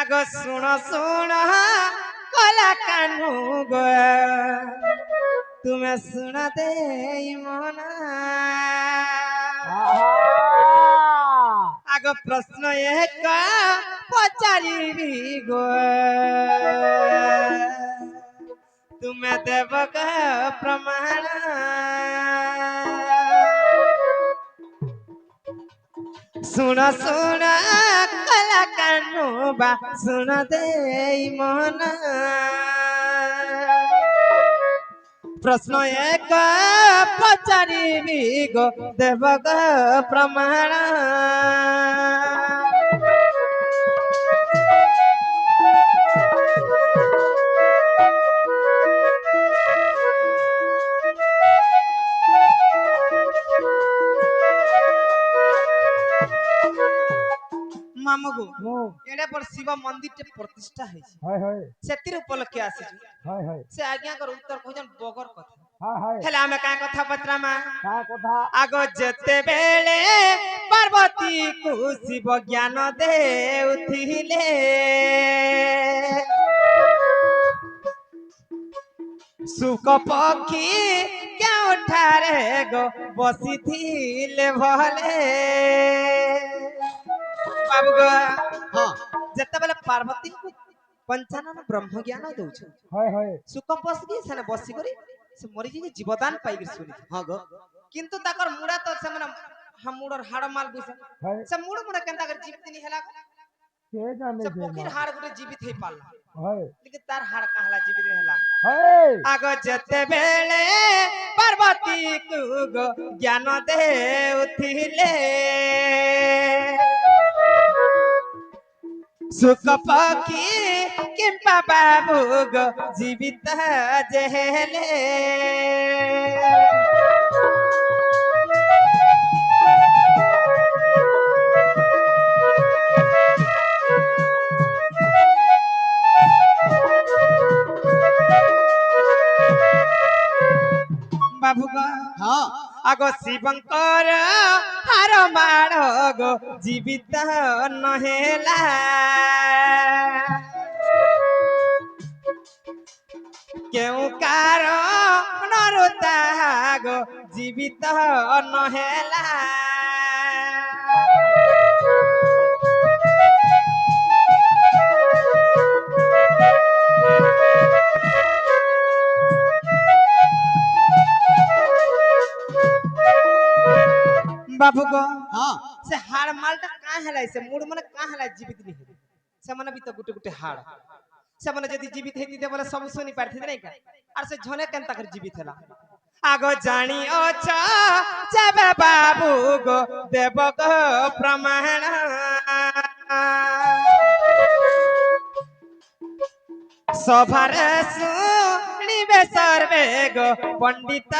आगो सुनो सुनो कला कानू गो तुम्हें सुना दे मना आगो प्रश्न एक पचारि गो तुम्हें देव प्रमाण सुना सुना कला कानू बा सुना दे मना प्रश्न एक पचारि गो देव प्रमाण मामगो एडे पर शिव मंदिर टे प्रतिष्ठा है सेतिर उपलक्ष्य आसी से आज्ञा कर उत्तर खोजन बगर कथा हेला हमें का कथा पत्रा मा आगो जते बेले पार्वती को शिव ज्ञान देउथिले सुख पक्षी क्या उठारे गो बसी थिले भले बाबू गो हां जते बेले पार्वती को पंचानन ब्रह्म ज्ञान दउछ सुख पक्षी सेने बसी करी से मरि जी जीवदान पाइगिर सुनी हां गो किंतु ताकर मुड़ा तो से माने हम मुड़र हाड़ माल बुझ से मुड़ मुड़ केनता कर जीवित नहीं हैला के जाने से पोखिर हाड़ गुटे जीवित हे पाला लेकिन तार हाड़ कहला जीवित रहला आगो जते बेले पार्वती को गो ज्ञान देउथिले सुख पक्षी किंपा बाबू गो जीवित जेहेले बाबू गो हाँ आगो शिवंकर हार माड़ गो जीवित नहेला क्यों कारण रोता गो जीवित नहेला बाबू गो हां से हाड़ मालटा का हला से मूड मन का हला जीवित नहीं से मन भी तो गुटे गुटे हाड़ से मन यदि जीवित हेती ते बोले सब सुनी पारथि नहीं का और से झने केन तक जीवित हला आगो जानी अच्छा जबे बाबू गो देव गो प्रमाण सभार सुनिबे सर्वे गो पंडित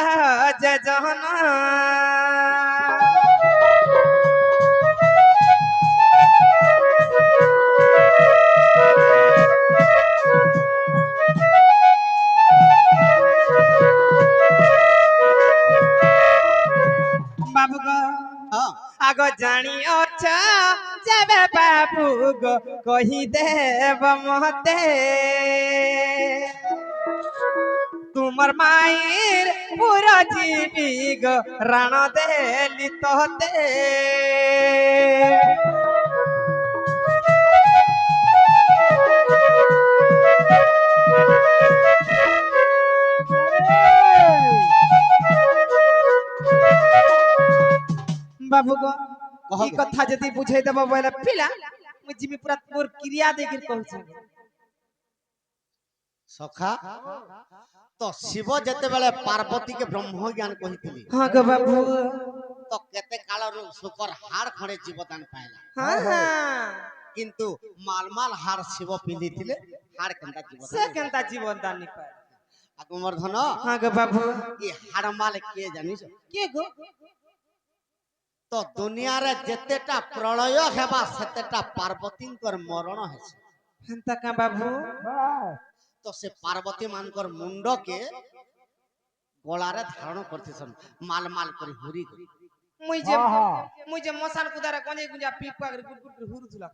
जे जहना बाबू गो आगो जानी अच्छा जबे बाबू गो कही देव महते तुमर मायर पूरा जीवी गो राण देली तोते बाबू गो ई कथा जदी बुझे देब बोले पिला मु जीवी पूरा तोर क्रिया देगिर कहू सखा तो शिव जते बेले पार्वती के ब्रह्म ज्ञान कहितली हां गो बाबू तो केते काल रो सुकर हाड़ खड़े जीवदान पाइला हां हां किंतु मालमाल हाड़ शिव पिंदिथिले हाड़ केनता जीवदान से केनता जीवदान नि पाए आगमर धन हां गो बाबू ई हाड़ माल के जानिस के गो तो दुनिया रे जतेटा प्रलय हेबा सेतेटा पार्वतींकर मरण हेसे हंता का बाबू तो से पार्वती मानकर मुंड के गलारे धारण करथिसन माल माल करी हुरी करी मुझे मसान कुदारा कोने गुंजा पीप का गुट गुट हुरु थुला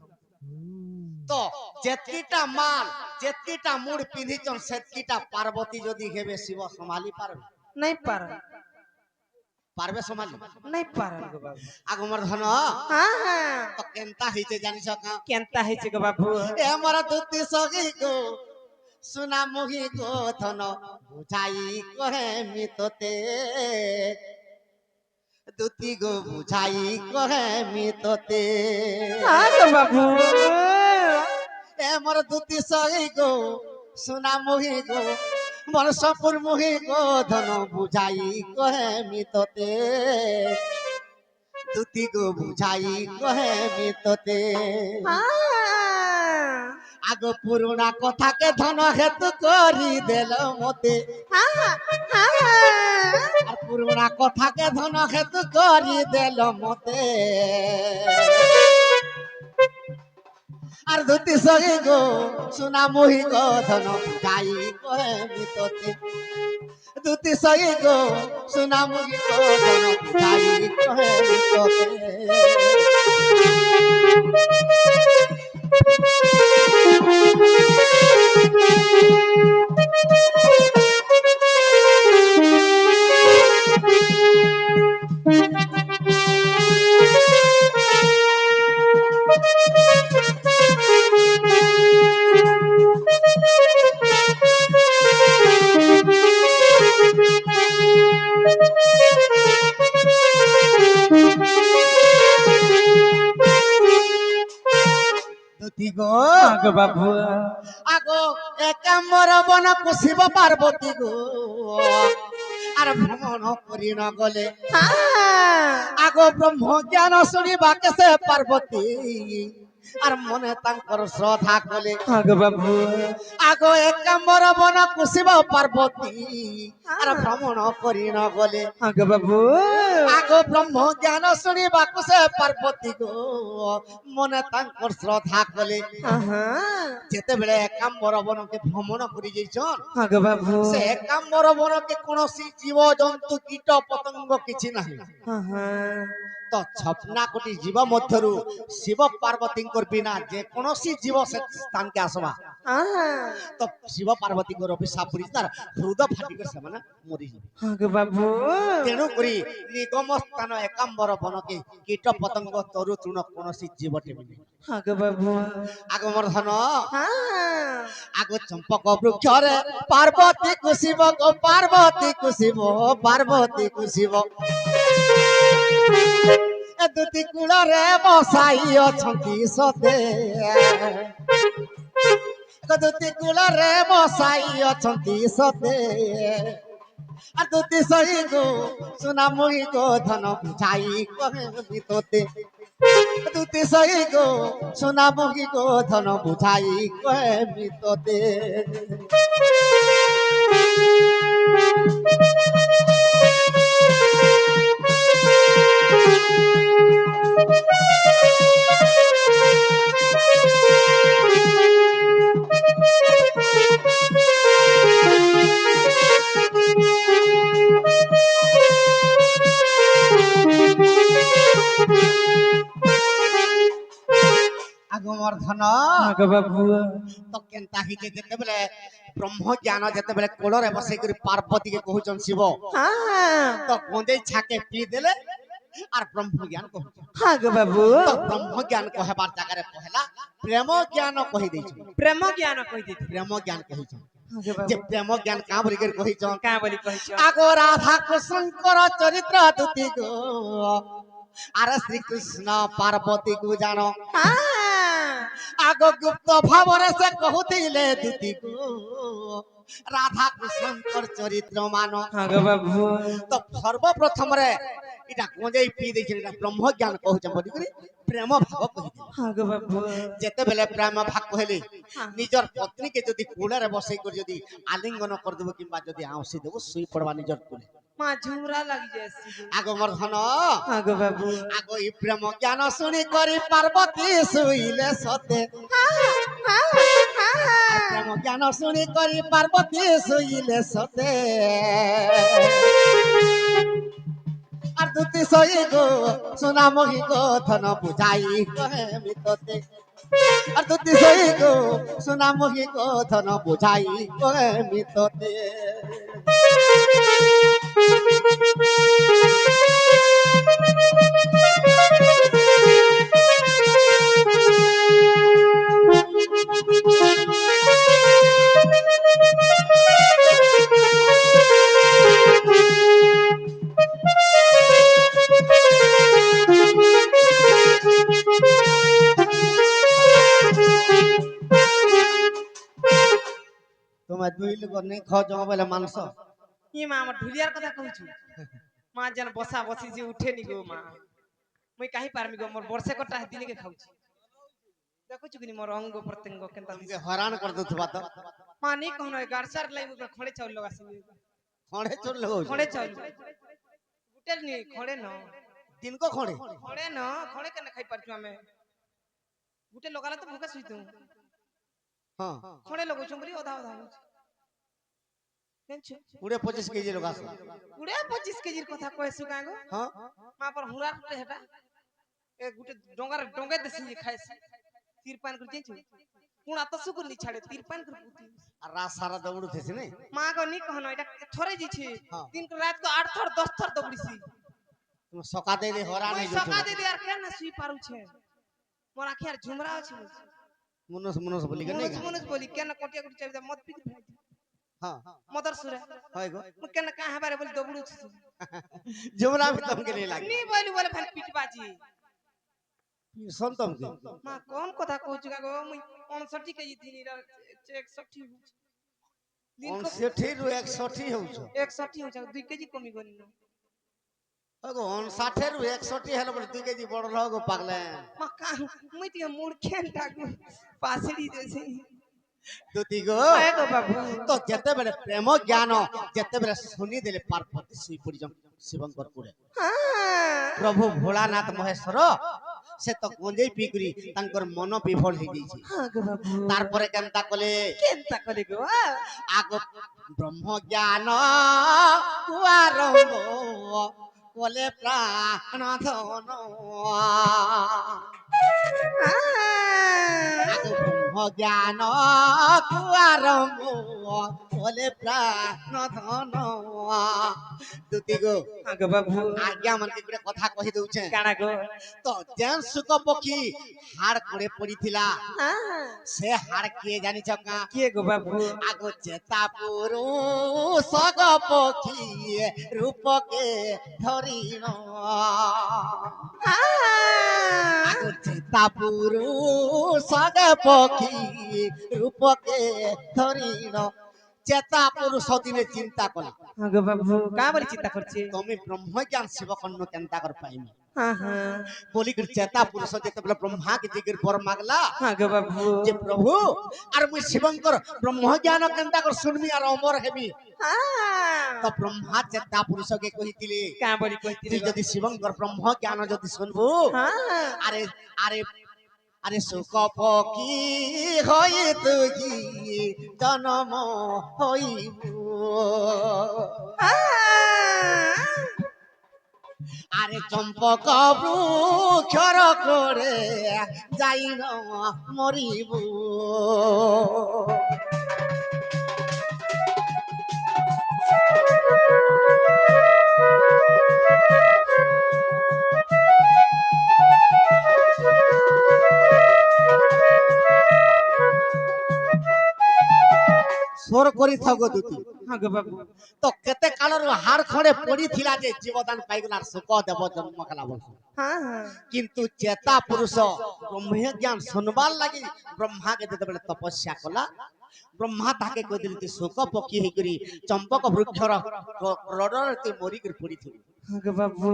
तो যেতকিটা মাল যেতকিটা মুড় পিঁধিছন সেতকিটা পার্বতী যদি হেবে শিব সম্ভালি পারবে নাই পারন পারবে সম্ভালি নাই পারন গো বাবু আগমর ধন হ্যাঁ হ্যাঁ তো কেনতা হইছে জানিছ কা কেনতা হয়েছে গো বাবু এ আমার দুতি সগি গো সুনা মুহি গো ধন বুঝাই কহে মিততে দুতি গো বুঝাই কহে মিততে হ্যাঁ গো বাবু এ আমার দুতি সগি গো সুনা মুহি গো বর্ষপুর মুহি গো ধন বুঝাই কহে মিততে দুতি গো বুঝাই কহে মিততে হ্যাঁ আগ পুরুনা কথাকে ধন হেতু করি দেল মতে হ্যাঁ হ্যাঁ আর পুরুনা কথাকে ধন হেতু করি দেল মতে আর ধুতি সহি গো সোনা মহি গো ধন গাই কহে মিততে ধুতি সহি গো সোনা মহি গো ধন গাই কহে মিততে ধুতি গো হ্যাঁ গো বাবু আগো একাম্বর বন কুশিব পার্বতী গো আর ভ্রমণ করি ন গলে হ্যাঁ আগো ব্রহ্ম জ্ঞান শুনিবাকে সে পার্বতী আর মনে তাঙ্কর শ্রদ্ধা কলে হ্যাঁ গো বাবু আগো একাম্বর বন কুশিব পার্বতী আর ভ্রমণ করি ন গলে হ্যাঁ গো বাবু আগো ব্রহ্ম জ্ঞান শুনিবাকে সে পার্বতী গো মনে তাঙ্কর শ্রদ্ধা কলে হ্যাঁ যেতেবেলে একাম্বর বনকে ভ্রমণ করি যাইছন হ্যাঁ গো বাবু ସେ ଏକାମ୍ବର ବନକେ କୌଣସି ଜୀବ ଜନ୍ତୁ କୀଟ ପତଙ୍ଗ କିଛି ନାହିଁ হ্যাঁ ତ ଛପନା କୋଟି ଜୀବ ମଧ୍ୟରୁ ଶିବ ପାର୍ବତୀଙ୍କର ବିନା ଯେକୌଣସି ଜୀବ ସେ ସ୍ଥାନକେ ଆସବା হ্যাঁ ତ ଶିବ ପାର୍ବତୀଙ୍କର ଅଭିଶାପ ପଡିଛି ତାର ହୃଦ ଫାଟିକରି ସେମାନେ ମରିଯିବେ হ্যাঁ গো বাবু ତେଣୁ କରି ନିଗମ ସ୍ଥାନ ଏକାମ୍ବର ବନକେ କୀଟ ପତଙ୍ଗ ତରୁ ତୃଣ କୌଣସି ଜୀବଟେ ବି ନାହିଁ হ্যাঁ গো বাবু আগମର ଧନ হ্যাঁ আগ চম্পক বৃক্ষরে পার্বতী কুশিব গো পার্বতী কুশিব পার্বতী কুশিব এ দুটি কূଳରେ বসাই অଛନ୍ତି সতে দুটি কূଳରେ বসাই অଛନ୍ତି সতে আর দুটি সহি গো সোনা মুহি গো ধন বুঝাই কহে তোতে দুটি সহি গো সোনা মুহি গো ধন বুঝাই কহে তোতে আগমর ধন হ্যাঁ গো বাবু তো কেনতা হিতে যেতেবেলে ব্রহ্ম জ্ঞান যেতেবেলে কোଳରେ বসাই করে পার্বতী কে কহুচন শিব হ্যাঁ তো গঁদেই ছাকে পি দেলে আর ব্রহ্ম জ্ঞান কহুচন হ্যাঁ গো বাবু তো ব্রহ্ম জ্ঞান কহেবার জায়গারে পহেলা প্রেম জ্ঞান কহি দেইছ প্রেম জ্ঞান কই দিতি প্রেম জ্ঞান কহিছন হ্যাঁ গো যে বাবু প্রেম জ্ঞান কা বলি করে কহিছন কা বলি কইছ আগো রাধা কৃষ্ণଙ୍କର চরিত্র দুতি গো আর শ্রীকৃষ্ণ পার্বতী গো জানো হ্যাঁ আগ গুপ্ত ভাবরে সে কহুতিলে দুতি গো রাধা কৃষ্ণଙ୍କର চরিত্র মানো হ্যাঁ গো বাবু তো সর্বপ্রথমরে এটা গঞ্জাই পি দেখিন এটা ব্রহ্ম জ্ঞান কহুছন বলি করে প্রেম ভাব কহিছিল হ্যাঁ গো বাবু যেতেবেলে প্রেম ভাগ কহিলি নিজর পত্নীকে যদি কোଳରେ বসাই করে যদি আলিঙ্গন করদেব কিংবা যদি আউসি দেব শুই পড়বা নিজর কোলে মা ঝুমরা লাগি যাইছি আগমর ধন হ্যাঁ গো বাবু আগ এই প্রেম জ্ঞান শুনি করি পার্বতী শুইলে সতে আর প্রেম জ্ঞান শুনি করি পার্বতী শুইলে সতে আর দুটি সই গো সোনা মহি গো ধন বুঝাই কহে মিততে আর দুটি সই গো সোনামুখী কথন বুঝাই কমি তোতে তোমার দুই লোক নেই খাও জমা বলে মাংস কি মা আমার ঢুলিয়ার কথা কହୁଛୁ মা যেন বসা বসি যে উঠেনি গো মা মুই কাহি পারমি গো মোর বর্ষে কটা দিনকে খাଉଛି দেখুଛୁ কিনি মোর অঙ্গ প্রত্যঙ্গ কেনতা দিছে तुमके हैरान कर दो थबा तो মা নি कहनो गाड़सार লাই মুই খড়ে চাউল লগাছি खड़े चोर लगो খড়ে চাউল গুটের নি খড়ে ন दिन को खड़े খড়ে ন খড়ে কেন খাই পারছু আমি গুটে লগালে তো ভুকে শুইতু हां খড়ে লগাউছু বলি অধা অধা হচ্ছে কেনছ पूरे 25 केजी लगा से গুড়ে 25 কেজির কথা কইছু কাঁ গো हां মা पर हुरार গুটে হেটা এ গুটে ডঙ্গার ডঙ্গে দেছি খাইছি তিরপান করে দিছু কোন আত সুকুর নি ছাড়ে তিরপান করে পুতি আর रात सारा दौड़ू थे नहीं মা গো নি कहनो এটা থরে দিছি হ্যাঁ। দিন को रात को 8 थर 10 थर दौड़ीছি तुम सका दे हैरान ওই नहीं जो সকা দিদি আর কেন শুই পারুছে মোর আখি আর ঝুমরা আছে मुनस मुनस बोली के মনুষ नहीं মনুষ বলি কেন কটিয়া কটি চাবি মদ পিকে ফেলাই हां মদর সুরে हाय गो মু কেন কাহ বারে বলি দবড়ুছি जुमरा भी तुमके नहीं लागे নি বলি বলে ফেন পিটবাজি सुन तुमके মা কোন কথা কହୁଛୁ গো মুই 59 কেজি দিনি 61 দিন on को सेठी रु 61 हो छ 61 हो 2 केजी कमी गनी अगो 59 रु 61 हेलो बोले 2 केजी बड़ लगो पागले মা কা মুই তি মুড় খেন থাকু পাসড়ি দেছি दुती गो এ গো বাবু तो जेते बेले प्रेम ज्ञान जेते बेले सुनी देले पार्वती सुई पड़ी जम शिवंकर पुरे হ্যাঁ प्रभु भोलानाथ महेश्वर से तो गंजेई पिकरी तांकर मन विफल हो जाईछि হ্যাঁ গো বাবু तारपरे केनता कले কেনতা কলে গো आग ब्रह्म ज्ञान आरंभ कले प्राण धन आग ब्रह्म ज्ञान आरंभ कले प्राण धन दुती गो হ্যাঁ গো বাবু आज्ञा मन के गुटे कथा कहि दउछे কানা গো तो जेन सुक पक्षी हाड़ करे पड़ीथिला হ্যাঁ से हाड़ के जानि छका কে গো বাবু आगो चेता पुरुष सग पक्षी रूप के धरिण आगो चेता पुरुष सग पक्षी रूप के धरिण चेता पुरुष दिने चिंता कला হ্যাঁ গো বাবু কা বলি চিন্তা করছি তুমি ব্রহ্ম জ্ঞান শিব কন্ন কেনতা कर पाइमी হ্যাঁ হ্যাঁ बोली कर चेता पुरुष जेते बेले ब्रह्मा के जिगर बर मागला হ্যাঁ গো বাবু जे प्रभु आर मुई शिवंकर ब्रह्म ज्ञान केनता कर सुनमी आर अमर हेबी হ্যাঁ तो ब्रह्मा चेता पुरुष के कहितिले কা বলি কইতি तुई जदि शिवंकर ब्रह्म ज्ञान जदि सुनबू হ্যাঁ अरे अरे अरे सुख पकी होई तुगी जन्म होइबू আরে চম্পক বৃক্ষর করে যাই না মরিব সোর করি থাকো দুটি হ্যাঁ গো বাবু তো কেতে কালর হাড় খড়ে পড়িছিলা যে জীবদান পাইগলার সুখ দেব জন্ম কলা বলছ হ্যাঁ হ্যাঁ কিন্তু চেতা পুরুষ ব্রহ্ম জ্ঞান শুনবার লাগি ব্রহ্মাকে যেতবেলে তপস্যা কলা ব্রহ্মা তাকে কইদিলি তুই শোক পক্ষী হইকরি চম্পক বৃক্ষর রডরে তুই মরিকরি পড়িথিবি হ্যাঁ গো বাবু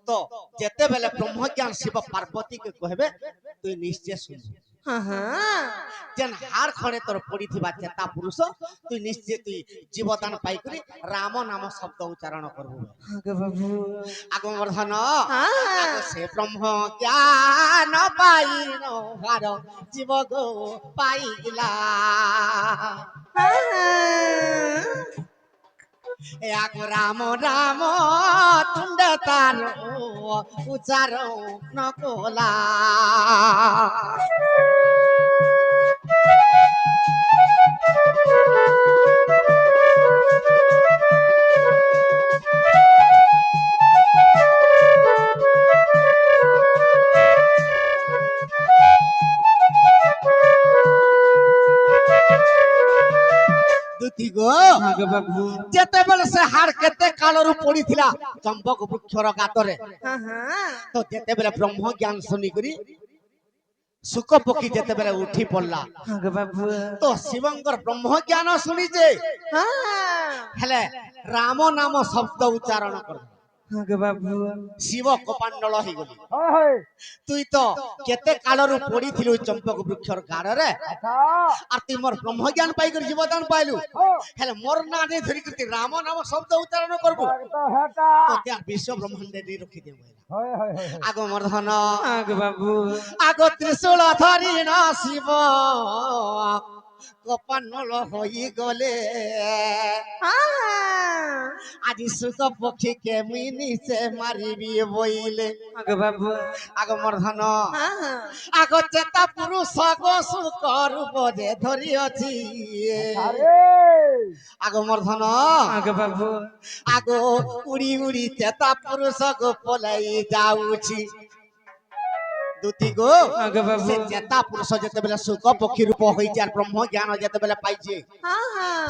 তো যেতেবেলে ব্রহ্ম জ্ঞান শিব পার্বতীকে কহবে তুই নিশ্চয় শুনবি হ্যাঁ হ্যাঁ जेन हार खड़े तोर पड़ीथिबा चेता पुरुष तु निश्चय तु जीवदान पाइकरी राम नाम शब्द उच्चारण करबो হ্যাঁ গো বাবু आगम वर्धन হ্যাঁ आगो से ब्रह्म ज्ञान पाइन हार जीव गो पाइला হ্যাঁ এক রাম রাম তুণ্ড তার উচ্চারণ কলা দুতি গো আগে বাবু যেତେବେଳେ ସେ ହାଡ଼ କେତେ କାଳରୁ ପଡିଥିଲା ଚମ୍ପକ ବୃକ୍ଷର ଗାତରେ হ্যাঁ হ্যাঁ ତ ଯେତେବେଳେ ବ୍ରହ୍ମ ଜ୍ଞାନ ଶୁଣିକରି ସୁକ ପକ୍ଷୀ ଯେତେବେଳେ ଉଠି ପଡିଲା আগে ବାବୁ ତ ଶିବଙ୍କର ବ୍ରହ୍ମ ଜ୍ଞାନ ଶୁଣିଛେ হ্যাঁ ହେଲେ ରାମ ନାମ ଶବ୍ଦ ଉଚ୍ଚାରଣ କର আগে ବାବୁ ଶିବ କପାଣ୍ଡଳ ହେଇଗଲି তুই তো কেতে কালরু পড়িছিলু চম্পক বৃক্ষর গাড়রে আর তুই মোর ব্রহ্ম জ্ঞান পাইকরি জীবদান পাইলু হেলে মোর না নে ধরি করতে রাম নাম শব্দ উচ্চারণ করবু তো তে বিশ্ব ব্রহ্মাণ্ডে নি রখি দেব আগ মোর ধন আগে বাবু আগ ত্রিশূল ধরি না শিব কপান্নল হই গলে আজি সুখ পক্ষী কে মুই নিচে মারিবি বইলে আগে বাবু আগ মোর ধন হ্যাঁ আগ চেতা পুরুষ গো সুখ রূপ যে ধরি অছি আগ মোর ধন আগে বাবু আগ উড়ি উড়ি চেতা পুরুষ গো পলাই যাউছি দুতি গো আগে বাবু সে চেতা পুরুষ যেতেবেলে সুখ পক্ষী রূপ হইছে আর ব্রহ্ম জ্ঞান যেতেবেলে পাইছে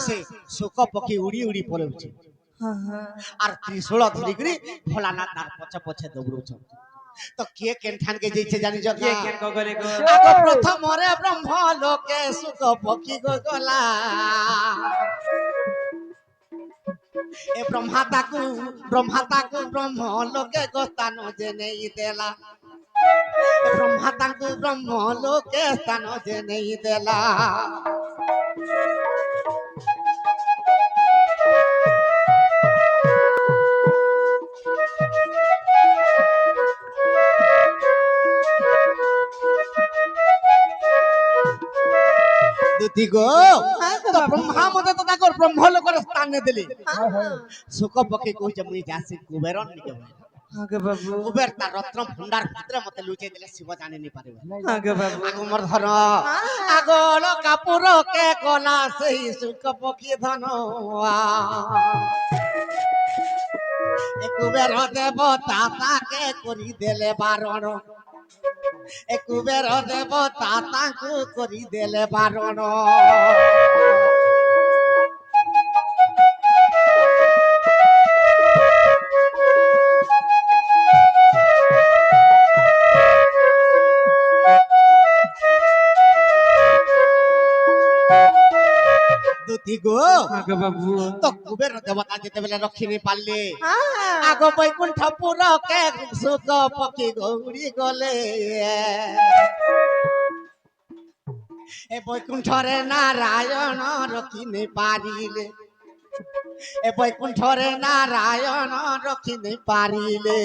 সে সুখ পক্ষী উড়ি উড়ি পলাউছে আর ত্রিশূল ধরিকরি ভোলানাথ তার পছে পছে দৌড়ুছ তো কে কেনঠান কে যাইছে জানিছ কে কেন গলে গো আগ প্রথমরে ব্রহ্ম লোকে সুখ পক্ষী গো গলা এ ব্রহ্মাতাকু ব্রহ্ম লোকে গোস্থান যে নেই দেলা ব্রহ্মাতাকু ব্রহ্ম লোকে স্থান যে নেই দেলা দুতি গো তো ব্রহ্মা মতে তো তাকর ব্রহ্ম লোকের স্থান দেলি সুখ পক্ষী কইছে মুই যাসি কুবেরন নিকে আগে বাবু কুবের তার রত্ন ভণ্ডার ভিতরে মতে লুচিয়ে দিলে শিব জানি নি পারিবে আগে বাবু আগ মোর ধন আগল কাপুর কে গলা সেই সুখ পক্ষী ধন এ কুবের দেবতা তাকে করি দেলে বারণ এ কুবের দেবতা তাকে করি দেলে বারণ দুতি গো আগে বাবু তো কুবের দেবতা যেতেবেলে রক্ষিণী পারলে আগ বৈকুণ্ঠ পুর কে সুখ পক্ষী গৌরী গলে এ বৈকুণ্ঠরে নারায়ণ রক্ষিণী পারিলে এ বৈকুণ্ঠরে নারায়ণ রক্ষিণী পারিলে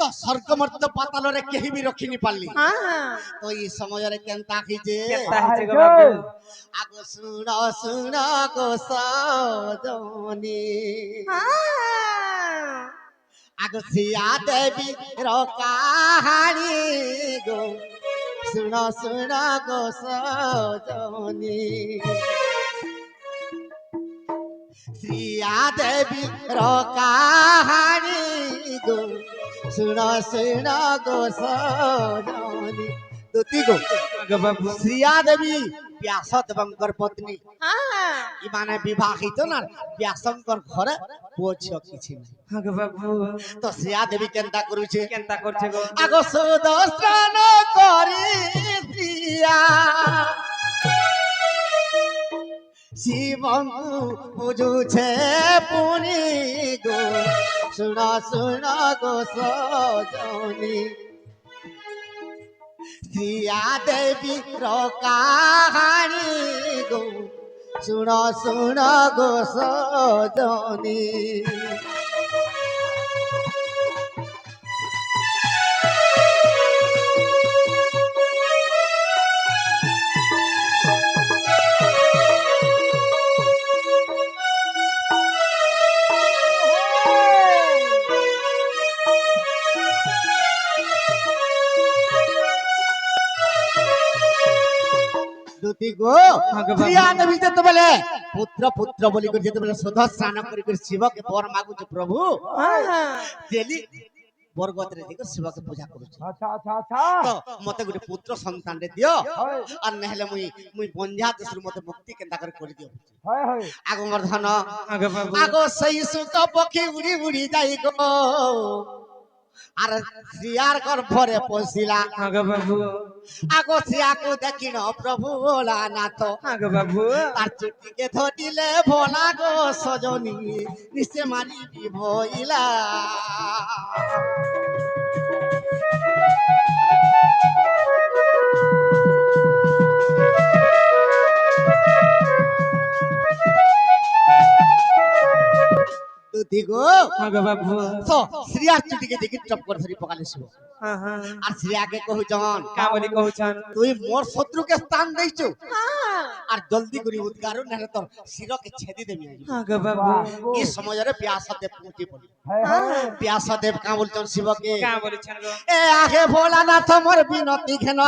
তো স্বর্গমর্ত পাতালরে কেহি বি রক্ষিনি পারলি তো এই সময়ের কেনতা খিজে কেতা হইছে গো বাবু আগ শুণ শুণ গো সজনী আগ সিয়া দেবী র কাহানি গো শুণ শুণ গো সজনী শ্রিয়া দেবী র কাহানি গো শুণ শুণ গো সজনী দুতি গো আগে বাবু শ্রিয়া দেবী ব্যাস দেবঙ্কর পত্নী ইমানে বিবাহিত না ব্যাসঙ্কর ঘরে পুଅ ଝିଅ କିଛି ନାହିଁ আগে বাবু ତ ଶ୍ରିୟା ଦେବୀ କେନ୍ତା କରୁଛେ কেনতা করছে গো ଆଗ ସୁଦର୍ଶନ କରି ଶ୍ରିୟା ଶିବଙ୍କୁ ବୁଝୁଛେ ପୁଣି ଗো ଶୁଣ ଶୁଣ ଗো ସଜনী শ্রিয়া দেবী র কাহানি গো শুণ শুণ গো সজনী দুতি গো শ্রিয়া দেবী যেତେବେଳେ পুত্র পুত্র বলি করে যেতেବେଳେ শোধ স্নান করি করে শিবকে বর মাগুছে প্রভু ডেলি বরগতরে দিকে শিবকে পূজা করুছে তো মতে গোটে পুত্র সন্তান রে দিও আর নহলে মুই বঞ্জা দেশর মতে মুক্তি কেনতা করে দিও আগ মোর ধন আগ সেই সুত পক্ষী উড়ি উড়ি যাই গো আর শ্রিয়ার গর্ভরে পশিলা আগ শ্রিয়াকু দেখিন প্রভু ভোলানাথ তার চুটিকে ধরিলে ভোলা গো সজনী নিশ্চয় মারিবি ভইলা দুধি গো তো শ্রিয়ার চুটিকে দেখি টপ করে ধরি পকালে শিব আর শ্রিয়াকে কহুচন তুই মোর শত্রুকে স্থান দেইছো আর জলদি করি উদ্গার নাহলে তোর শিরকে ছেদি দেবি এই সময়ের ব্যাসদেব পৌঁছি বলি ব্যাসদেব কা বলছেন শিবকে এ আগে ভোলানাথ মোর বিনতি ঘেন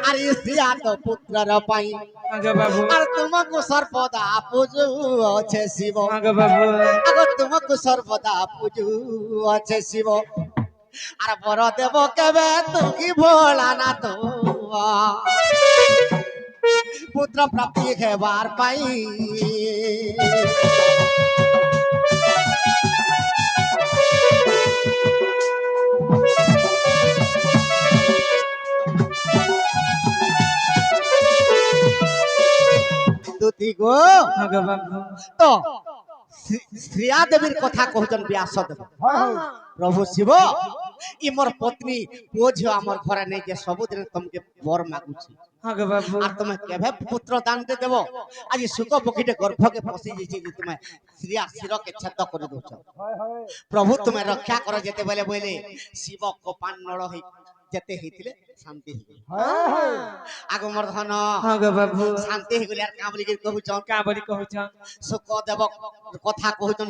আর শ্রিয়া তো পুত্রর পাই আর তোমাকে সর্বদা পুজু আছে শিব আগ তোমাকে সর্বদা পুজু আছে শিব আর বর দেব কেবে তুমি ভোলানাথ পুত্র প্রাপ্তি হেবার পাই দুতি গো তো শ্রিয়া দেবীর কথা কହୁছন ব্যাসদেব প্রভু শিব ই মোর পত্নী পুଅ ଝିଅ আমার ঘরে নেই যে ସବୁদিন তোমাকে বর মাগুছি আর তুমি কেবে পুত্র দানতে দেব আজ সুখ পক্ষীতে গর্ভকে পশি যাইছে যে তুমি শ্রিয়া শিরকে ছেদ করে দউছ প্রভু তুমি রক্ষা কর যেতে বলে বলে শিব কোপান নড় হই যেতে হইতিলে শান্তি হই আগ মোর ধন শান্তি হই গলি আর কা বলি কহুছন সুখ দেব কথা কহুছন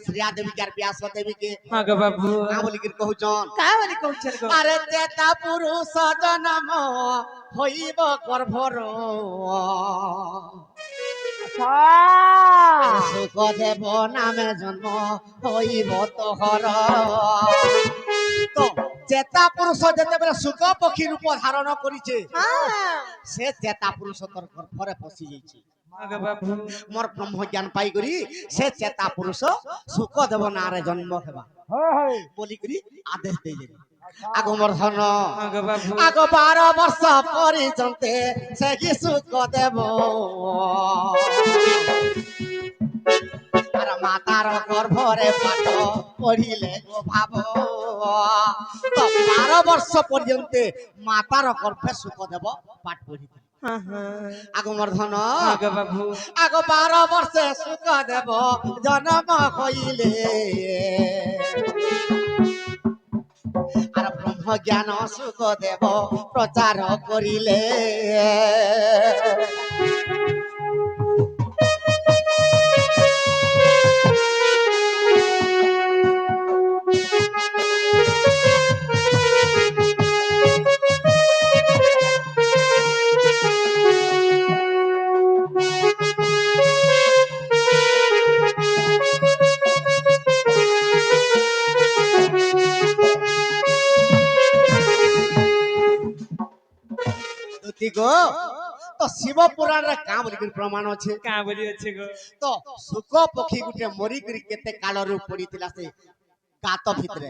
শ্রিয়া দেবী আর ব্যাস দেবী কে কা বলি কহুছন আরে চেতা পুরুষ জনম হইব গর্ভর সুখ দেব নামে জন্ম হইব তোহর তো চেতা পুরুষ যেতেবেলে সুখ পক্ষী রূপ ধারণ করিছে সে চেতা পুরুষ তোর গর্ভরে পশি যাইছে মোর ব্রহ্ম জ্ঞান পাই করি সে চেতা পুরুষ সুখ দেব নারে জন্ম হেবা বলি করি আদেশ দেই যাবে আগ মোর ধন আগ 12 বর্ষ পর্যন্তে সে কি সুখ দেব আর মাতার গর্ভরে পাঠ পড়িলে গো ভাব তো 12 বর্ষ পর্যন্ত মাতার গর্ভে সুখ দেব পাঠ পড়িতে আগ মোর ধন আগ 12 বর্ষে সুখ দেব জন্ম হইলে আর ব্রহ্ম জ্ঞান সুখ দেব প্রচার করিলে গো তো শিব পুরাণ রে কা বলি প্রমাণ আছে তো সুখ পক্ষী গুটে মরি করি কেতে কালরু পড়িতিলা সে গাত ভিতরে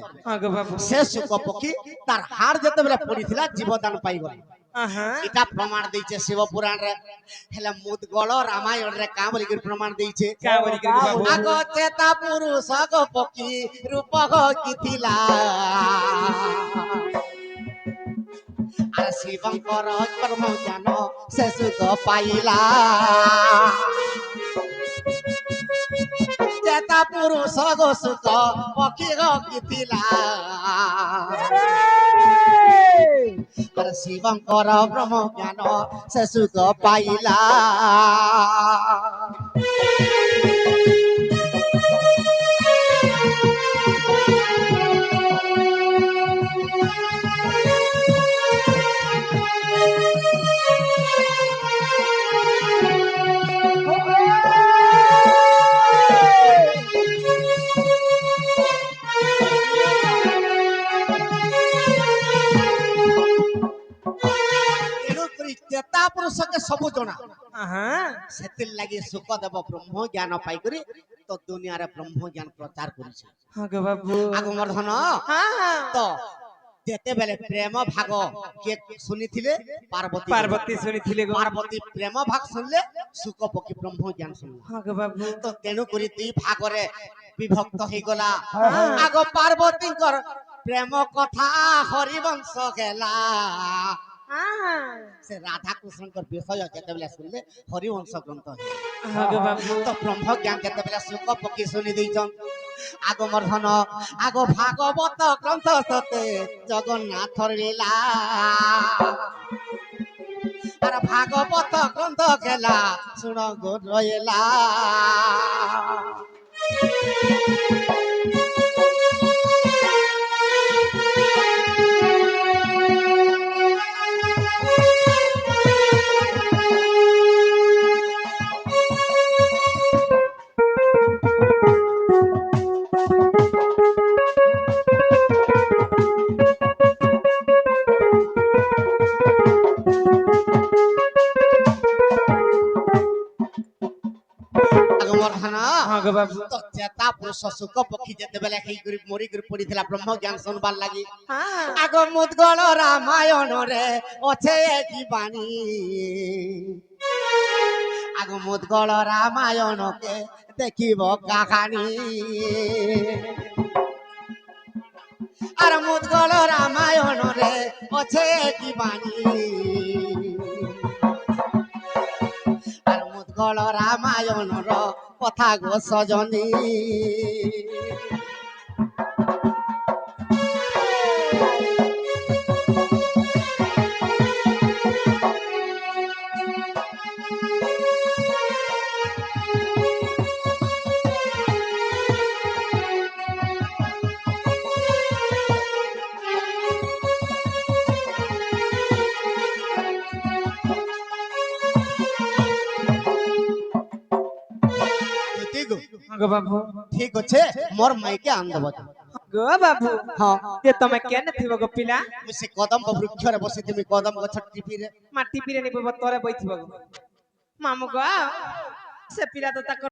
সে সুখ পক্ষী তার হাড় যেতেবেলে পড়িতিলা জীবদান পাই গলা এটা প্রমাণ দিয়েছে শিব পুরাণ রে হেলে মুদগল রামায়ণ রে কা বলি প্রমাণ দিয়েছে আগ চেতা পুরুষ গো পক্ষী রূপ গো কিথিলা আর শিবঙ্কর কর্ম জ্ঞান সে সুখ পাইলা চেতা পুরুষ গো সুখ পক্ষী গিলা আর শিবঙ্কর ব্রহ্ম জ্ঞান সে সুখ পাইলা ତେଣୁକରି ଚେତା ପୁରୁଷକେ ସବୁ ଜଣା হ্যাঁ ସେଥିର ଲାଗି ସୁଖଦେବ ବ୍ରହ୍ମ ଜ୍ଞାନ ପାଇକରି ତ ଦୁନିଆରେ ବ୍ରହ୍ମ ଜ୍ଞାନ ପ୍ରଚାର କରୁଛି হ্যাঁ গো বাবু ଆଗମର୍ଦ୍ଧନ হ্যাঁ ତ ଯେତେବେଳେ ପ୍ରେମ ଭାଗ କିଏ ଶୁଣିଥିଲେ ପାର୍ବତୀ পার্বতী শুনিছিলে গো ପାର୍ବତୀ ପ୍ରେମ ଭାଗ ଶୁଣିଲେ ସୁଖ ପକ୍ଷୀ ବ୍ରହ୍ମ ଜ୍ଞାନ ଶୁଣିଲେ হ্যাঁ গো বাবু ତ ତେଣୁକରି ଦୁଇ ଭାଗରେ ବିଭକ୍ତ ହେଇଗଲା হ্যাঁ ଆଗ ପାର୍ବତୀଙ୍କର ପ୍ରେମ କଥା ହରିବଂଶ ହେଲା হ্যাঁ ସେ ରାଧାକୃଷ୍ଣଙ୍କର ବିଷୟ ଯେତେବେଳେ ଶୁଣିଲେ ହରିବଂଶ ଗ୍ରନ୍ଥ ହେଲା হ্যাঁ গো বাবু ତ ବ୍ରହ୍ମ ଜ୍ଞାନ ଯେତେବେଳେ ସୁଖ ପକ୍ଷୀ ଶୁଣି ଦେଇଛନ୍ আগমর্ধন আগ ভাগবত গ্রন্থ সতে জগন্নাথ লীলা আর ভাগবত গ্রন্থ খেলা শুণ গো রয়েলা আগমর্ধন হ্যাঁ গো বাবু তো চেতা পুরুষ সুখ পক্ষী যেতেবেলে ହେଇକରି মরিকରି পড়িଥିଲା ব্রহ্ম জ্ঞান শুনবার লাগি হ্যাঁ আগ মুদগল রামায়ণ রে অছে জীবানী আগ মুদগল রামায়ণকে দেখিব কাহানি আর মুদগল রামায়ণ রে অছে জীবানী আর মুদগল রামায়ণর কথা গো সজনী হ্যাঁ গো বাবু ঠিক আছে মোর মাইকে আনদব গো বাবু হ্যাঁ যে তুমি কেন থিব গো পিলা মুই সে কদম্ব বৃক্ষরে বসি তুমি কদম্ব গছ টিপিরে মাটি পিরে নিব তরে বইথিব গো মামু গো সে পিলা তো তাক